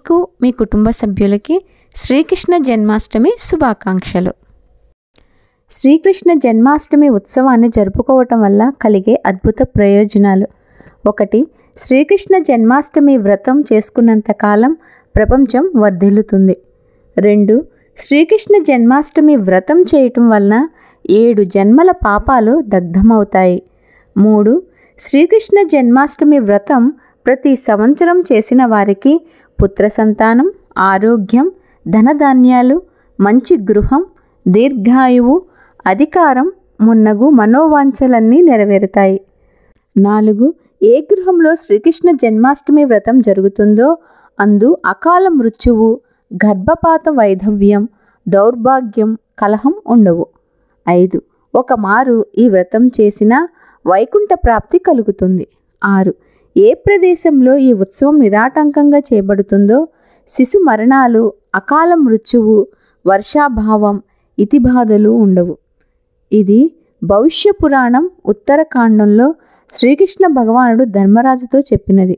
మీకు మీ కుటుంబ సభ్యులకి శ్రీకృష్ణ జన్మాష్టమి శుభాకాంక్షలు. శ్రీకృష్ణ జన్మాష్టమి ఉత్సవాన్ని జరుపుకోవటం వల్ల కలిగే అద్భుత ప్రయోజనాలు. 1. శ్రీకృష్ణ జన్మాష్టమి వ్రతం చేసుకున్నంతకాలం ప్రపంచం వర్ధిల్లుతుంది. 2. శ్రీకృష్ణ జన్మాష్టమి వ్రతం చేయటం వలన 7 జన్మల పాపాలు దగ్ధమవుతాయి. 3. శ్రీకృష్ణ జన్మాష్టమి వ్రతం ప్రతి సంవత్సరం చేసిన వారికి పుత్ర సంతానం, ఆరోగ్యం, ధనధాన్యాలు, మంచి గృహం, దీర్ఘాయువు, అధికారం మున్నగు మనోవాంఛలన్నీ నెరవేరుతాయి. 4. ఏ గృహంలో శ్రీకృష్ణ జన్మాష్టమి వ్రతం జరుగుతుందో అందు అకాల మృత్యువు, గర్భపాత వైధవ్యం, దౌర్భాగ్యం, కలహం ఉండవు. 5. ఒక మారు ఈ వ్రతం చేసినా వైకుంఠ ప్రాప్తి కలుగుతుంది. 6. ఏ ప్రదేశంలో ఈ ఉత్సవం నిరాటంకంగా చేయబడుతుందో శిశు మరణాలు, అకాల మృత్యువు, వర్షాభావం, ఇతిబాధలు ఉండవు. ఇది భవిష్య పురాణం ఉత్తరకాండంలో శ్రీకృష్ణ భగవానుడు ధర్మరాజుతో చెప్పినది.